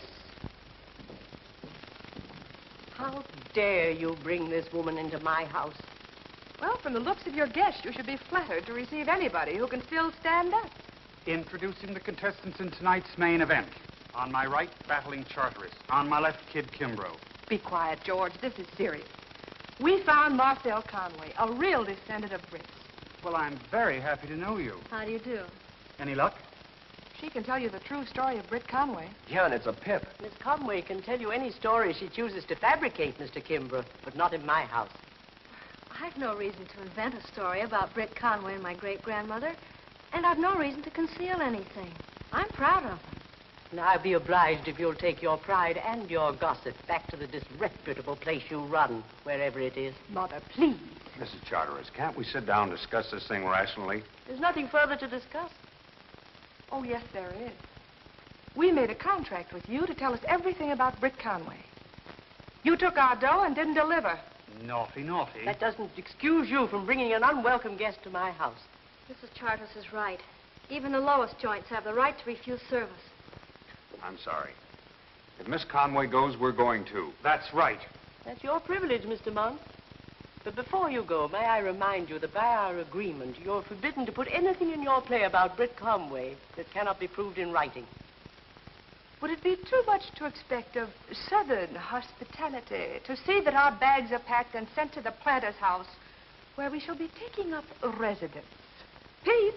How dare you bring this woman into my house? Well, from the looks of your guest, you should be flattered to receive anybody who can still stand up. Introducing the contestants in tonight's main event. On my right, battling Charteris. On my left, Kid Kimbrough. Be quiet, George. This is serious. We found Marcel Conway, a real descendant of Brits. Well, I'm very happy to know you. How do you do? Any luck? She can tell you the true story of Britt Conway. Yeah, and it's a pip. Miss Conway can tell you any story she chooses to fabricate, Mr. Kimbrough, but not in my house. I've no reason to invent a story about Britt Conway and my great-grandmother, and I've no reason to conceal anything. I'm proud of them. Now, I'll be obliged if you'll take your pride and your gossip back to the disreputable place you run, wherever it is. Mother, please. Mrs. Charteris, can't we sit down and discuss this thing rationally? There's nothing further to discuss. Oh, yes, there is. We made a contract with you to tell us everything about Britt Conway. You took our dough and didn't deliver. Naughty, naughty. That doesn't excuse you from bringing an unwelcome guest to my house. Mrs. Charters is right. Even the lowest joints have the right to refuse service. I'm sorry. If Miss Conway goes, we're going too. That's right. That's your privilege, Mr. Mont. But before you go, may I remind you that by our agreement, you're forbidden to put anything in your play about Britt Conway that cannot be proved in writing. Would it be too much to expect of Southern hospitality to see that our bags are packed and sent to the planter's house, where we shall be taking up residence? Pete?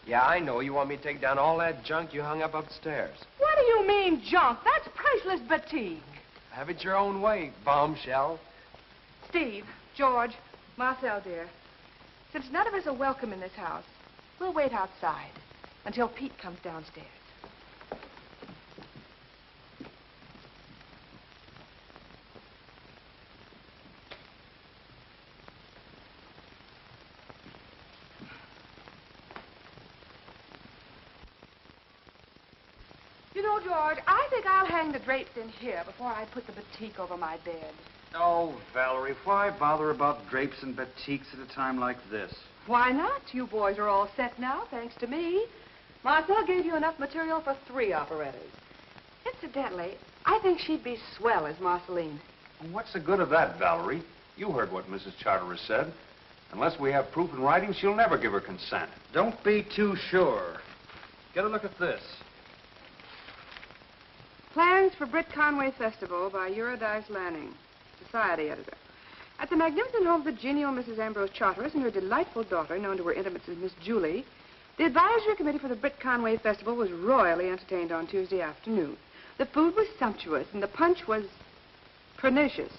Yeah, I know. You want me to take down all that junk you hung up upstairs. What do you mean, junk? That's priceless batik. Have it your own way, bombshell. Steve, George, Marcel, dear, since none of us are welcome in this house, we'll wait outside until Pete comes downstairs. You know, George, I think I'll hang the drapes in here before I put the batik over my bed. Oh, Valerie, why bother about drapes and batiks at a time like this? Why not? You boys are all set now, thanks to me. Marcel gave you enough material for 3 operettas. Incidentally, I think she'd be swell as Marceline. And what's the good of that, Valerie? You heard what Mrs. Charteris said. Unless we have proof in writing, she'll never give her consent. Don't be too sure. Get a look at this. Plans for Britt Conway Festival by Eurydice Lanning, Society editor. At the magnificent home of the genial Mrs. Ambrose Charteris and her delightful daughter, known to her intimates as Miss Julie, the advisory committee for the Britt Conway Festival was royally entertained on Tuesday afternoon. The food was sumptuous and the punch was pernicious.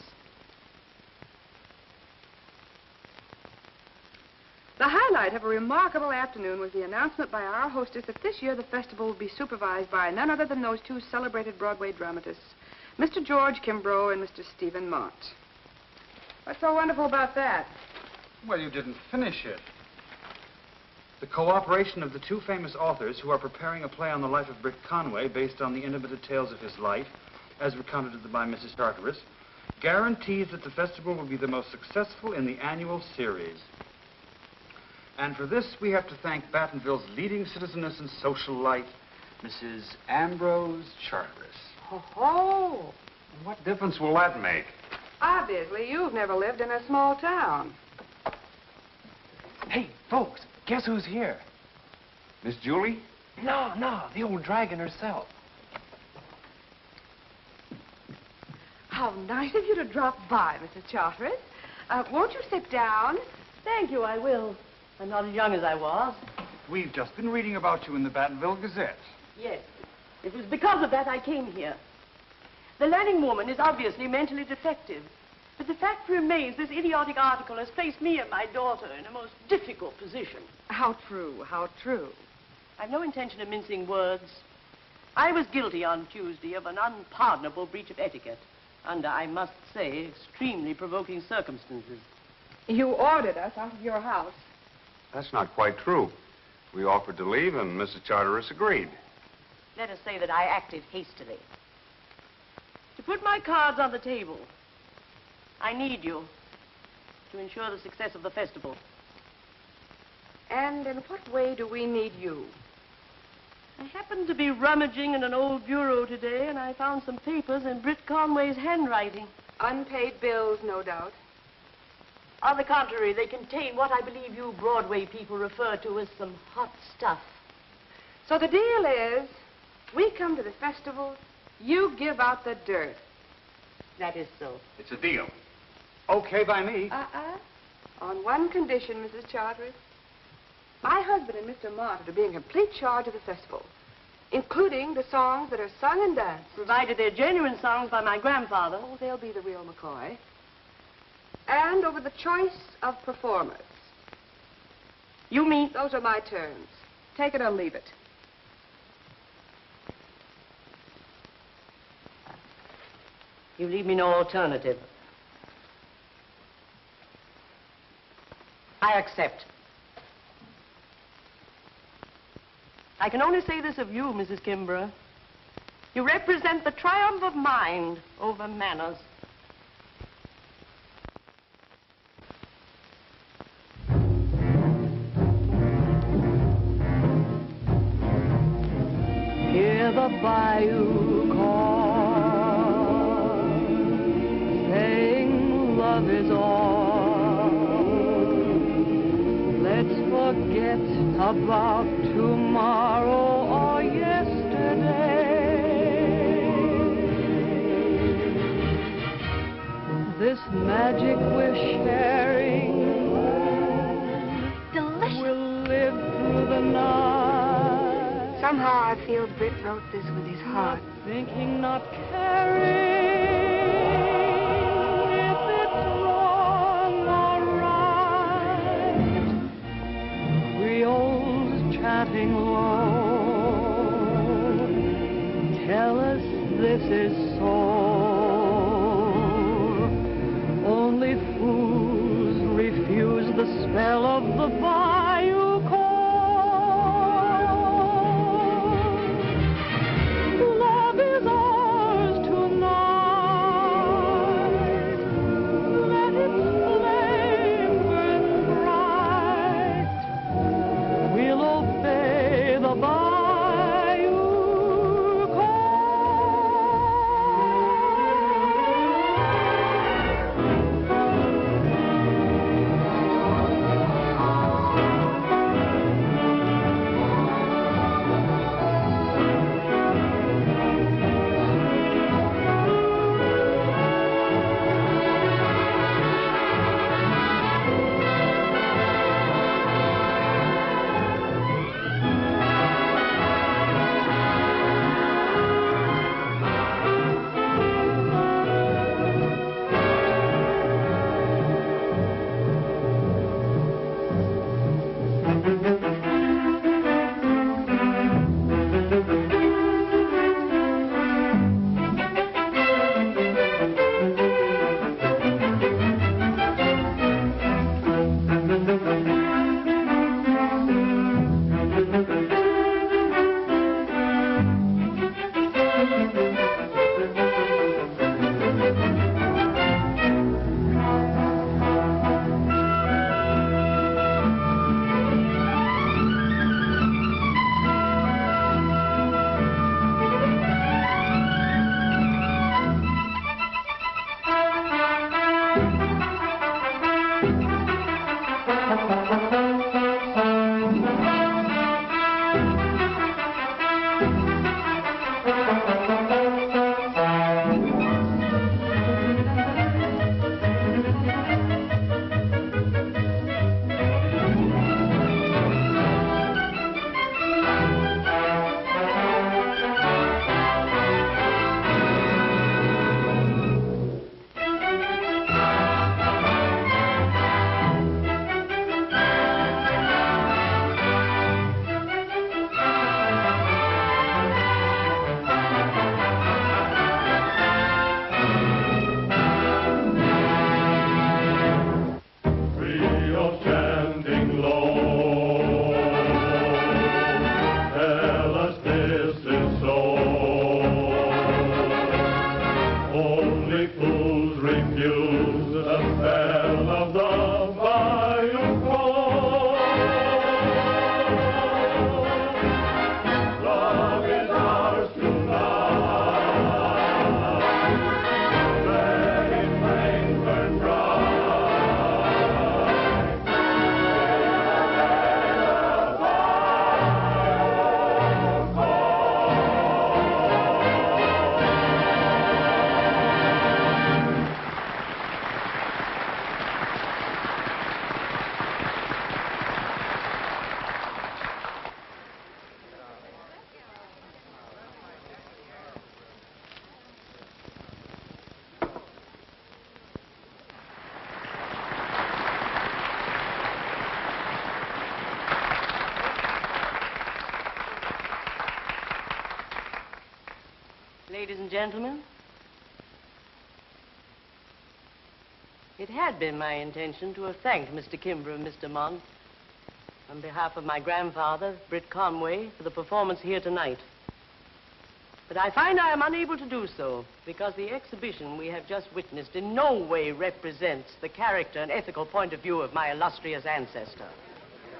The highlight of a remarkable afternoon was the announcement by our hostess that this year the festival will be supervised by none other than those 2 celebrated Broadway dramatists, Mr. George Kimbrough and Mr. Stephen Mott. What's so wonderful about that? Well, you didn't finish it. The cooperation of the two famous authors who are preparing a play on the life of Britt Conway based on the intimate details of his life, as recounted by Mrs. Charteris, guarantees that the festival will be the most successful in the annual series. And for this, we have to thank Battenville's leading citizeness and socialite, Mrs. Ambrose Charteris. Oh, What difference will that make? obviously you've never lived in a small town. Hey, folks, guess who's here? Miss Julie? No, the old dragon herself. How nice of you to drop by, Mrs. Charteris. Won't you sit down? Thank you, I will. I'm not as young as I was. We've just been reading about you in the Battenville Gazette. Yes. It was because of that I came here. The Lanning woman is obviously mentally defective. But the fact remains this idiotic article has placed me and my daughter in a most difficult position. How true, how true. I've no intention of mincing words. I was guilty on Tuesday of an unpardonable breach of etiquette under, I must say, extremely provoking circumstances. You ordered us out of your house. That's not quite true. We offered to leave, and Mrs. Charteris agreed. Let us say that I acted hastily. To put my cards on the table, I need you to ensure the success of the festival. And in what way do we need you? I happened to be rummaging in an old bureau today, and I found some papers in Britt Conway's handwriting. Unpaid bills, no doubt. On the contrary, they contain what I believe you Broadway people refer to as some hot stuff. So the deal is, we come to the festival, you give out the dirt. That is so. It's a deal. Okay by me. On one condition, Mrs. Charteris. My husband and Mr. Martin are being in complete charge of the festival, including the songs that are sung and danced. Provided they're genuine songs by my grandfather. Oh, they'll be the real McCoy. And over the choice of performers. You mean? Those are my terms. Take it or leave it. You leave me no alternative. I accept. I can only say this of you, Mrs. Kimbrough. You represent the triumph of mind over manners. Hear the bayou call, saying love is all. Let's forget about tomorrow or yesterday. This magic we're sharing will live through the night. Somehow I feel Britt wrote this with his heart. Not thinking, not caring if it's wrong or right. Creoles chatting low tell us this is so. Only fools refuse the spell of the bayou call. Love is ours tonight. News the bell of the bayou call. Love is ours tonight. Let its flames burn bright. Ladies and gentlemen, it had been my intention to have thanked Mr. Kimbrough and Mr. Mont on behalf of my grandfather, Britt Conway, for the performance here tonight. But I find I am unable to do so because the exhibition we have just witnessed in no way represents the character and ethical point of view of my illustrious ancestor.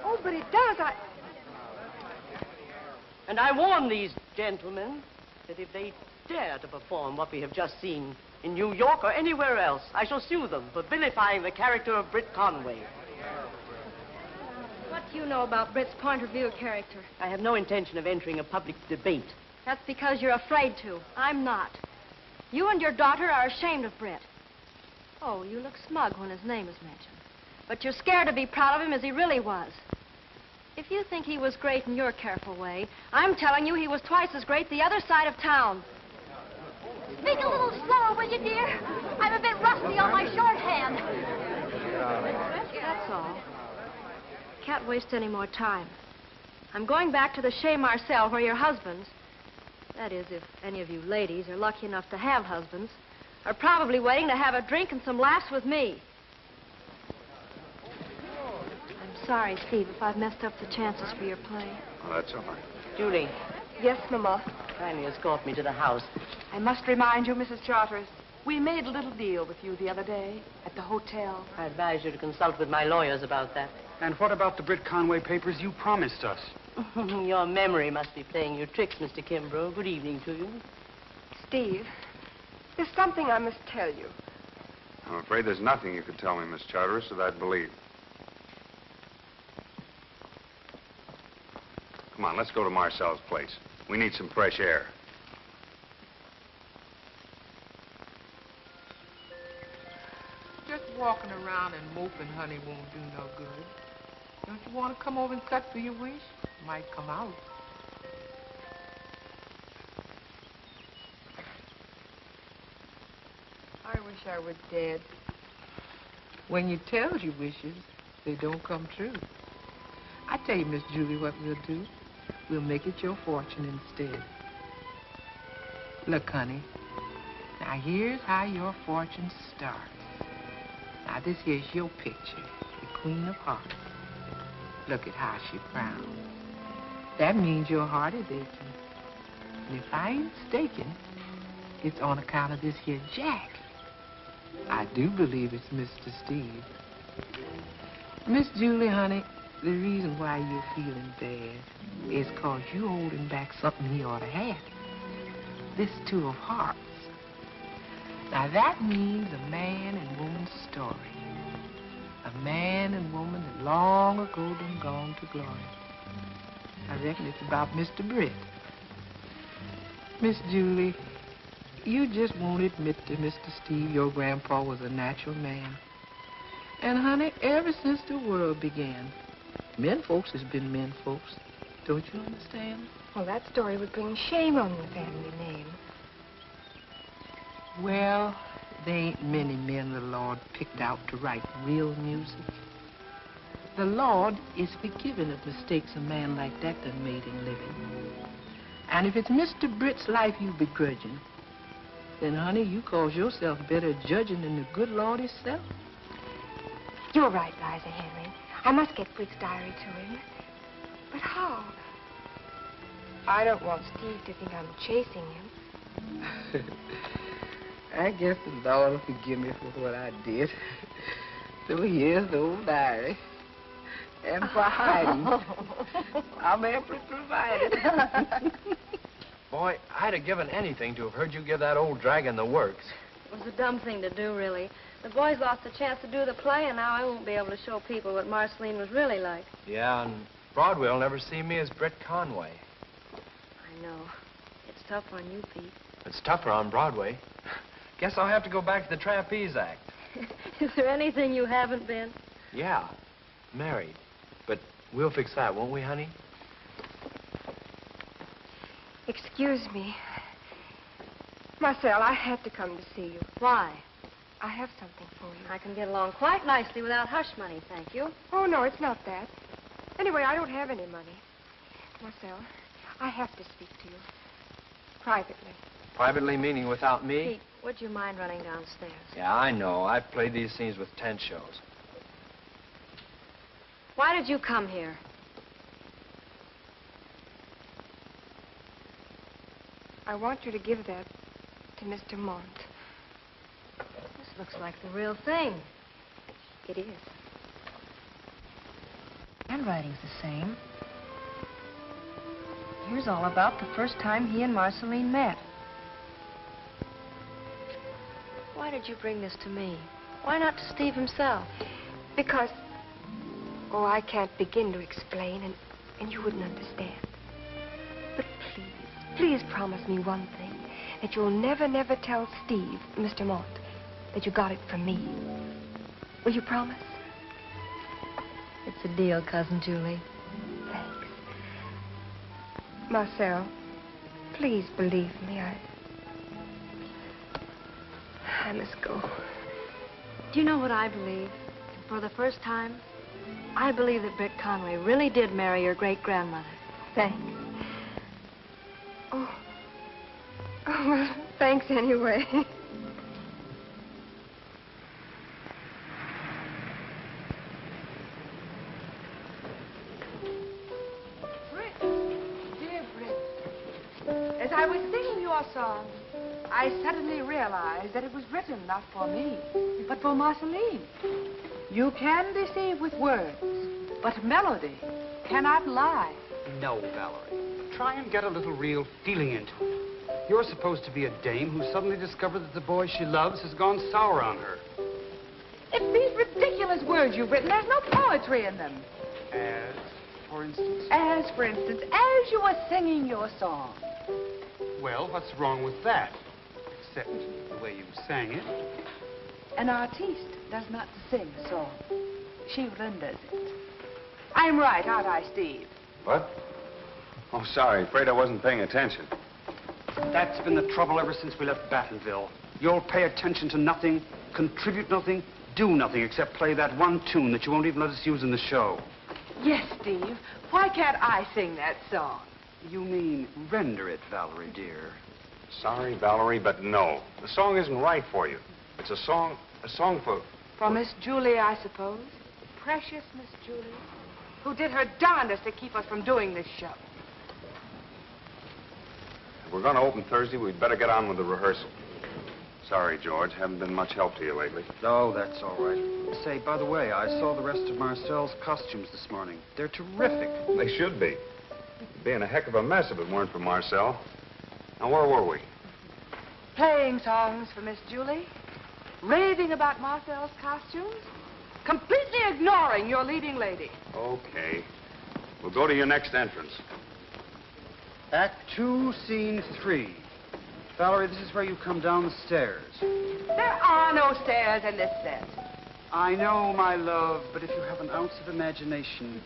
Oh, but it does. And I warn these gentlemen that if they dare to perform what we have just seen in New York or anywhere else, I shall sue them for vilifying the character of Britt Conway. What do you know about Britt's point of view character? I have no intention of entering a public debate. That's because you're afraid to. I'm not. You and your daughter are ashamed of Britt. Oh, you look smug when his name is mentioned. But you're scared to be proud of him as he really was. If you think he was great in your careful way, I'm telling you he was twice as great the other side of town. Speak a little slower, will you, dear? I'm a bit rusty on my shorthand. That's all. Can't waste any more time. I'm going back to the Chez Marcel where your husbands, that is, if any of you ladies are lucky enough to have husbands, are probably waiting to have a drink and some laughs with me. I'm sorry, Steve, if I've messed up the chances for your play. Oh, that's all right. Julie. Yes, Mama. Kindly escort me to the house. I must remind you, Mrs. Charteris, we made a little deal with you the other day at the hotel. I advise you to consult with my lawyers about that. And what about the Britt Conway papers you promised us? Your memory must be playing you tricks, Mr. Kimbrough. Good evening to you. Steve, there's something I must tell you. I'm afraid there's nothing you could tell me, Miss Charteris, that I'd believe. Come on, let's go to Marcel's place. We need some fresh air. Just walking around and moping, honey, won't do no good. Don't you want to come over and cut for your wish? Might come out. I wish I were dead. When you tell your wishes, they don't come true. I tell you, Miss Julie, what we'll do. We'll make it your fortune instead. Look, honey. Now, here's how your fortune starts. Now, this here's your picture, the Queen of Hearts. Look at how she frowns. That means your heart is aching. And if I ain't mistaken, it's on account of this here Jack. I do believe it's Mr. Steve. Miss Julie, honey, the reason why you're feeling bad is 'cause you're holding back something he ought to have. This Two of Hearts. Now, that means a man and woman's story. A man and woman that long ago been gone to glory. I reckon it's about Mr. Britt. Miss Julie, you just won't admit to Mr. Steve your grandpa was a natural man. And, honey, ever since the world began, men folks has been men folks. Don't you understand? Well, that story would bring shame on the family name. Well, there ain't many men the Lord picked out to write real music. The Lord is forgiving of mistakes a man like that done made in living. And if it's Mr. Britt's life you begrudging, then, honey, you cause yourself better judging than the good Lord himself. You're right, Liza Henry. I must get Britt's diary to him. But how? I don't want Steve to think I'm chasing him. I guess the Lord will forgive me for what I did. So here's the old diary. And for hiding, I'm amply provided. Boy, I'd have given anything to have heard you give that old dragon the works. It was a dumb thing to do, really. The boys lost the chance to do the play, and now I won't be able to show people what Marceline was really like. Yeah, and Broadway will never see me as Britt Conway. I know. It's tough on you, Pete. It's tougher on Broadway. Guess I'll have to go back to the trapeze act. Is there anything you haven't been? Yeah, married. But we'll fix that, won't we, honey? Excuse me. Marcel, I had to come to see you. Why? I have something for you. I can get along quite nicely without hush money, thank you. Oh, no, it's not that. Anyway, I don't have any money. Marcel, I have to speak to you. Privately. Privately meaning without me? Pete, would you mind running downstairs? Yeah, I know. I've played these scenes with tent shows. Why did you come here? I want you to give that to Mr. Mont. This looks like the real thing. It is. Handwriting's the same. Here's all about the first time he and Marceline met. Why did you bring this to me? Why not to Steve himself? Because, oh, I can't begin to explain, and you wouldn't understand. But please promise me one thing, that you'll never, never tell Steve, Mr. Mont, that you got it from me. Will you promise? It's a deal, Cousin Julie. Thanks. Marcel, please believe me. I must go. Do you know what I believe? For the first time, I believe that Britt Conway really did marry your great-grandmother. Thanks. Oh, well, thanks anyway. Britt, dear Britt, as I was singing your song, I suddenly realized that it was written not for me, but for Marceline. You can deceive with words, but melody cannot lie. No, Valerie. Try and get a little real feeling into it. You're supposed to be a dame who suddenly discovered that the boy she loves has gone sour on her. It's these ridiculous words you've written. There's no poetry in them. As, for instance? As, for instance, as you were singing your song. Well, what's wrong with that? Except the way you sang it. An artiste does not sing a song. She renders it. I'm right, aren't I, Steve? What? Oh, sorry. Afraid I wasn't paying attention. That's been the trouble ever since we left Battenville. You'll pay attention to nothing, contribute nothing, do nothing except play that one tune that you won't even let us use in the show. Yes, Steve. Why can't I sing that song? You mean render it, Valerie, dear. Sorry, Valerie, but no. The song isn't right for you. It's a song for... For Miss Julie, I suppose. Precious Miss Julie, who did her darndest to keep us from doing this show. If we're going to open Thursday, we'd better get on with the rehearsal. Sorry, George. Haven't been much help to you lately. Oh, that's all right. Say, by the way, I saw the rest of Marcel's costumes this morning. They're terrific. They should be. It'd be in a heck of a mess if it weren't for Marcel. Now, where were we? Playing songs for Miss Julie, raving about Marcel's costumes, completely ignoring your leading lady. Okay. We'll go to your next entrance. Act 2, Scene 3. Valerie, this is where you come down the stairs. There are no stairs in this set. I know, my love, but if you have an ounce of imagination,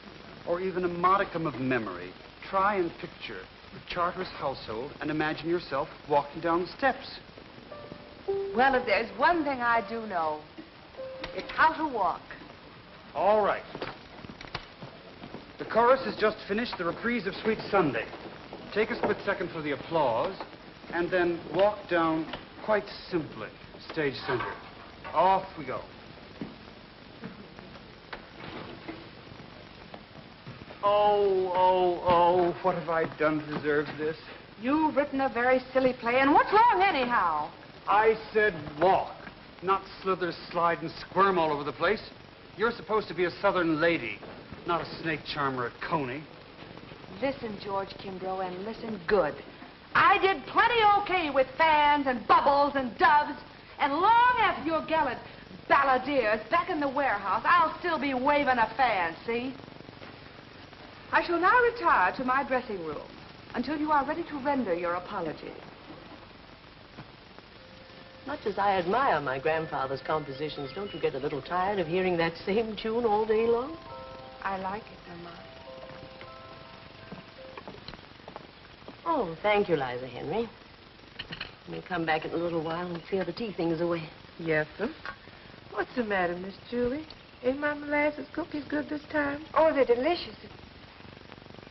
or even a modicum of memory, try and picture the Charteris household and imagine yourself walking down the steps. Well, if there's one thing I do know, it's how to walk. All right. The chorus has just finished the reprise of Sweet Sunday. Take a split second for the applause, and then walk down quite simply, stage center. Off we go. Oh, what have I done to deserve this? You've written a very silly play, and what's wrong anyhow? I said walk, not slither, slide, and squirm all over the place. You're supposed to be a Southern lady, not a snake charmer at Coney. Listen, George Kimbrough, and listen good. I did plenty okay with fans and bubbles and doves, and long after your gallant balladeers back in the warehouse, I'll still be waving a fan, see? I shall now retire to my dressing room until you are ready to render your apology. Much as I admire my grandfather's compositions, don't you get a little tired of hearing that same tune all day long? I like it, Mama. Oh, thank you, Liza Henry. We'll come back in a little while and clear the tea things away. Yes, sir. What's the matter, Miss Julie? Ain't my molasses cookies good this time? Oh, they're delicious.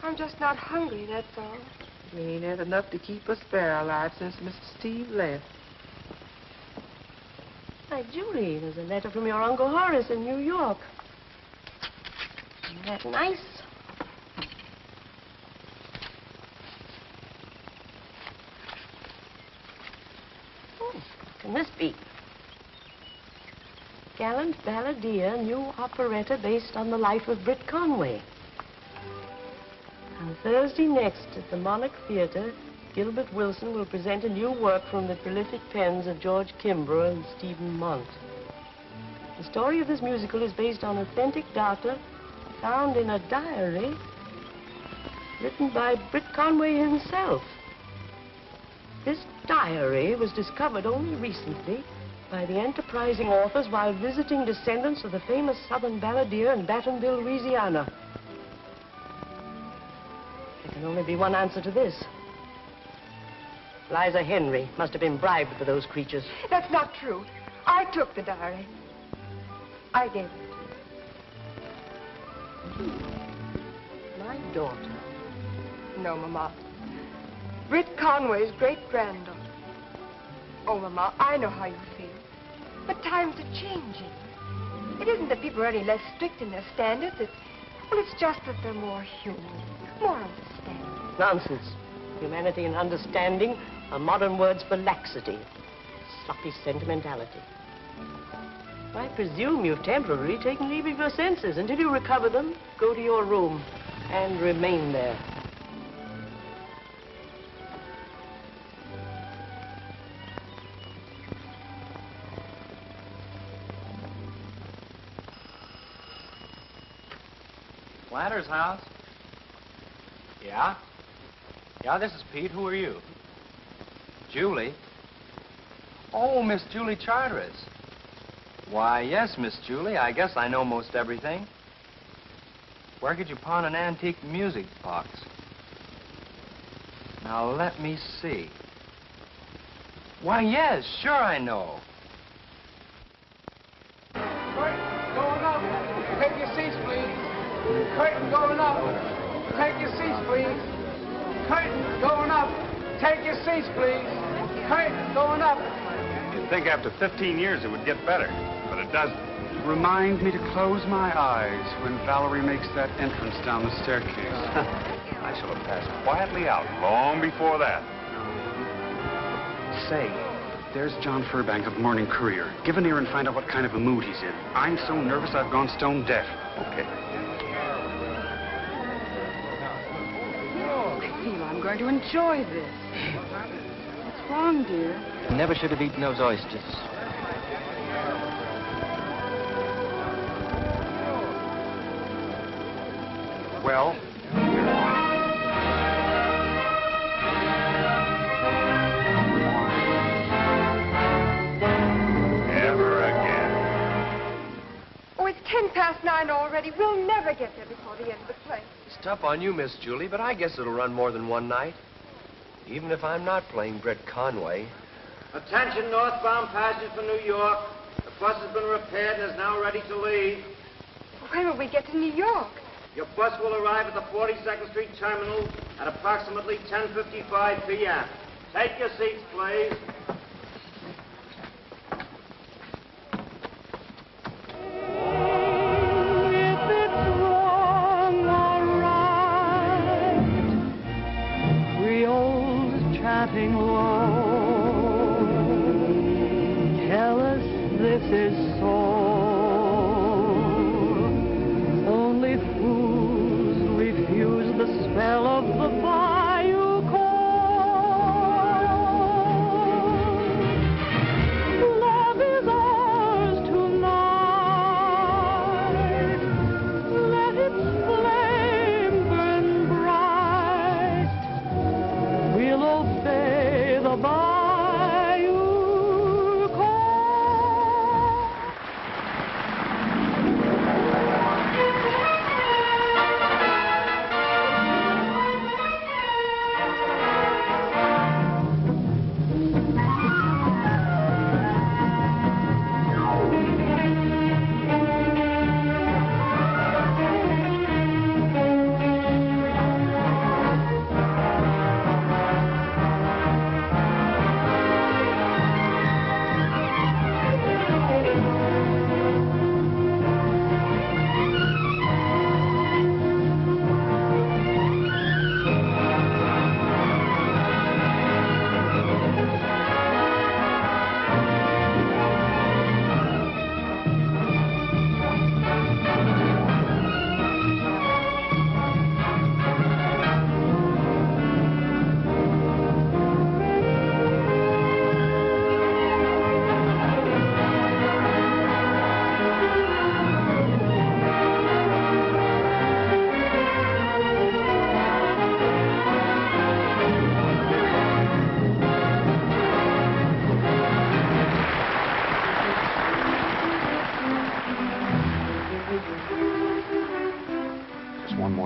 I'm just not hungry, that's all. We ain't had enough to keep us fair alive since Mr. Steve left. Why, Julie, there's a letter from your Uncle Horace in New York. Isn't that nice? Oh, what can this be? Gallant balladeer, new operetta based on the life of Britt Conway. On Thursday next at the Monarch Theater, Gilbert Wilson will present a new work from the prolific pens of George Kimbrough and Stephen Mont. The story of this musical is based on authentic data found in a diary written by Britt Conway himself. This diary was discovered only recently by the enterprising authors while visiting descendants of the famous Southern balladeer in Battenville, Louisiana. There can only be one answer to this. Liza Henry must have been bribed for those creatures. That's not true. I took the diary. I gave it to you. My daughter. No, Mama. Britt Conway's great-granddaughter. Oh, Mama, I know how you feel. But times are changing. It isn't that people are any less strict in their standards. It's just that they're more human, more understanding. Nonsense. Humanity and understanding are modern words for laxity, sloppy sentimentality. I presume you've temporarily taken leave of your senses. Until you recover them, go to your room and remain there. Flatter's house? Yeah? Yeah, this is Pete. Who are you? Julie? Oh, Miss Julie Charteris. Why, yes, Miss Julie. I guess I know most everything. Where could you pawn an antique music box? Now, let me see. Why, yes, sure I know. Curtain going up. Take your seats, please. Curtain going up. Take your seats, please. Curtain going up. Take your seats, please. Curtain going up. You'd think after 15 years it would get better, but it doesn't. Remind me to close my eyes when Valerie makes that entrance down the staircase. I shall have passed quietly out long before that. Say, there's John Furbank of the Morning Courier. Give an ear and find out what kind of a mood he's in. I'm so nervous I've gone stone deaf. Okay. I feel I'm going to enjoy this. What's wrong, dear? Never should have eaten those oysters. Well, Never again. Oh, it's 9:10 already. We'll never get there before the end of the play. It's tough on you, Miss Julie, but I guess it'll run more than one night. Even if I'm not playing Britt Conway. Attention, northbound passengers for New York. The bus has been repaired and is now ready to leave. When will we get to New York? Your bus will arrive at the 42nd Street Terminal at approximately 10:55 p.m. Take your seats, please. Chatting low.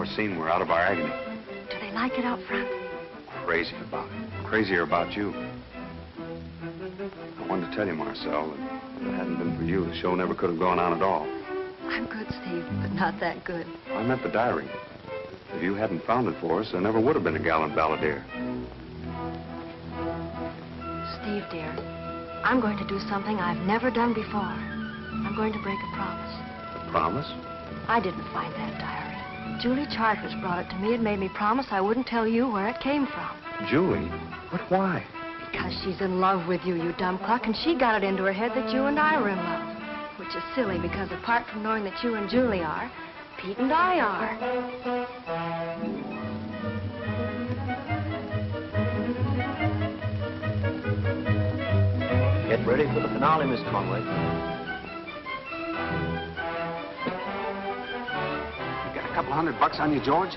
more scene, we're out of our agony. Do they like it out front? Crazy about it. Crazier about you. I wanted to tell you, Marcel, that if it hadn't been for you, the show never could have gone on at all. I'm good, Steve, but not that good. I meant the diary. If you hadn't found it for us, there never would have been a gallant balladeer. Steve, dear, I'm going to do something I've never done before. I'm going to break a promise. A promise? I didn't find that diary. Julie Charteris brought it to me and made me promise I wouldn't tell you where it came from. Julie? But why? Because she's in love with you, you dumb cluck, and she got it into her head that you and I were in love. Which is silly, because apart from knowing that you and Julie are, Pete and I are. Get ready for the finale, Miss Conway. You got a couple $100 on you, George?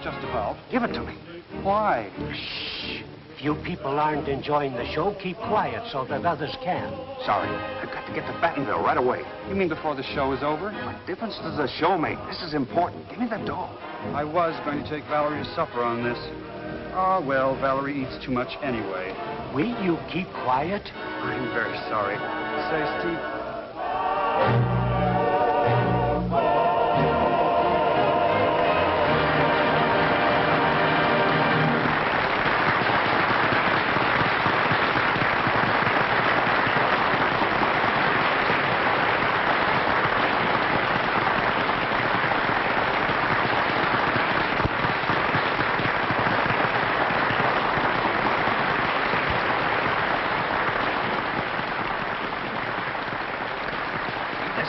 Just about. Give it to me. Why? Shh. If you people aren't enjoying the show, keep quiet so that others can. Sorry. I've got to get to Battenville right away. You mean before the show is over? What difference does the show make? This is important. Give me the dough. I was going to take Valerie to supper on this. Ah, well, Valerie eats too much anyway. Will you keep quiet? I'm very sorry. Say, Steve.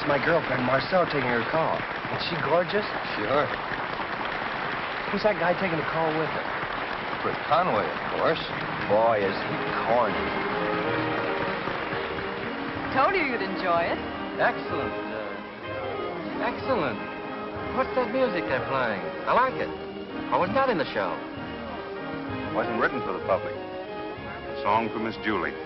My girlfriend, Marcel, taking her call. Is she gorgeous? Sure. Who's that guy taking the call with her? Fred Conway, of course. Boy, is he corny. Told you you'd enjoy it. Excellent. Excellent. What's that music they're playing? I like it. Oh, was that in the show? Wasn't written for the public. A song for Miss Julie.